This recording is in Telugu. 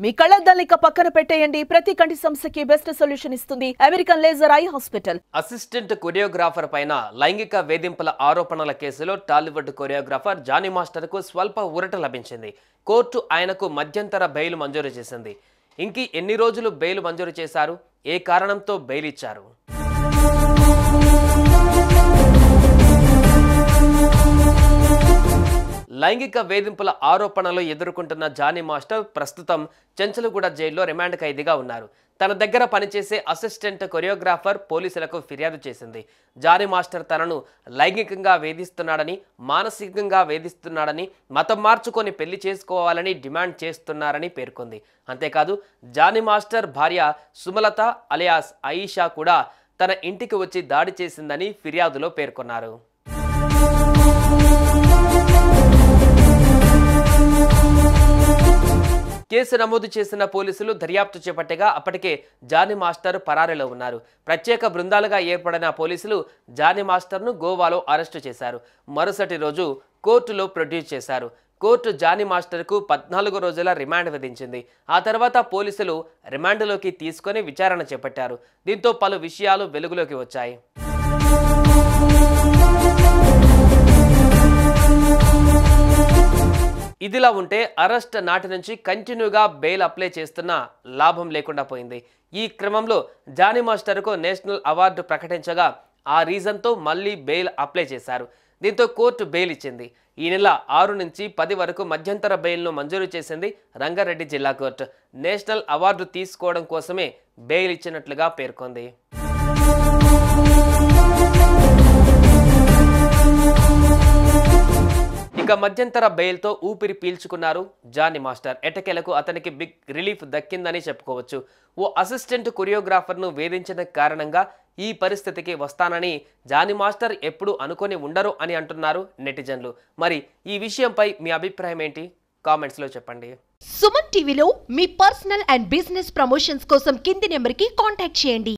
మీ కళ్ళద్దాలిక పక్కన పెట్టేయండి. ప్రతి కంటి సమస్యకి బెస్ట్ సొల్యూషన్ ఇస్తుంది American laser eye hospital. Assistant choreographer పైన లైంగిక వేధింపుల ఆరోపణల కేసులో టాలీవుడ్ కొరియోగ్రాఫర్ జానీ మాస్టర్ కు స్వల్ప ఊరట లభించింది. కోర్టు ఆయనకు మధ్యంతర బెయిల్ మంజూరు చేసింది. ఇంకి ఎన్ని రోజులు బెయిల్ మంజూరు చేశారు? ఏ కారణంతో బెయిల్ ఇచ్చారు? లైంగిక వేధింపుల ఆరోపణలు ఎదుర్కొంటున్న జానీ మాస్టర్ ప్రస్తుతం చెంచలగూడ జైల్లో రిమాండ్ ఖైదీగా ఉన్నారు. తన దగ్గర పనిచేసే అసిస్టెంట్ కొరియోగ్రాఫర్ పోలీసులకు ఫిర్యాదు చేసింది. జానీ మాస్టర్ తనను లైంగికంగా వేధిస్తున్నాడని, మానసికంగా వేధిస్తున్నాడని, మతం మార్చుకొని పెళ్లి చేసుకోవాలని డిమాండ్ చేస్తున్నారని పేర్కొంది. అంతేకాదు జానీ మాస్టర్ భార్య సుమలత అలియాస్ ఆయిషా కూడా తన ఇంటికి వచ్చి దాడి చేసిందని ఫిర్యాదులో పేర్కొన్నారు. కేసు నమోదు చేసిన పోలీసులు దర్యాప్తు చేపట్టగా అప్పటికే జానీ మాస్టర్ పరారీలో ఉన్నారు. ప్రత్యేక బృందాలుగా ఏర్పడిన పోలీసులు జానీ మాస్టర్ను గోవాలో అరెస్టు చేశారు. మరుసటి రోజు కోర్టులో ప్రొడ్యూస్ చేశారు. కోర్టు జానీ మాస్టర్కు 14 రోజుల రిమాండ్ విధించింది. ఆ తర్వాత పోలీసులు రిమాండ్లోకి తీసుకొని విచారణ చేపట్టారు. దీంతో పలు విషయాలు వెలుగులోకి వచ్చాయి. ఇదిలా ఉంటే అరెస్ట్ నాటి నుంచి కంటిన్యూగా బెయిల్ అప్లై చేస్తున్నా లాభం లేకుండా పోయింది. ఈ క్రమంలో జానీ మాస్టర్కు నేషనల్ అవార్డు ప్రకటించగా ఆ రీజన్తో మళ్ళీ బెయిల్ అప్లై చేశారు. దీంతో కోర్టు బెయిల్ ఇచ్చింది. ఈ నెల 6 నుంచి 10 వరకు మధ్యంతర బెయిల్ను మంజూరు చేసింది రంగారెడ్డి జిల్లా కోర్టు. నేషనల్ అవార్డు తీసుకోవడం కోసమే బెయిల్ ఇచ్చినట్లుగా పేర్కొంది. ఇక మధ్యంతర బెయిల్తో ఊపిరి పీల్చుకున్నారు జానీ మాస్టర్. ఎట్టకేలకు అతనికి బిగ్ రిలీఫ్ దక్కిందని చెప్పుకోవచ్చు. ఓ అసిస్టెంట్ కొరియోగ్రాఫర్ను వేధించిన కారణంగా ఈ పరిస్థితికి వస్తానని జానీ మాస్టర్ ఎప్పుడు అనుకొని ఉండరు అని అంటున్నారు నెటిజన్లు. మరి ఈ విషయంపై మీ అభిప్రాయం ఏంటి? కామెంట్స్లో చెప్పండి. సుమన్ టీవీలో మీ పర్సనల్ అండ్ బిజినెస్ ప్రమోషన్స్ కోసం కింది నెంబర్కి కాంటాక్ట్ చేయండి.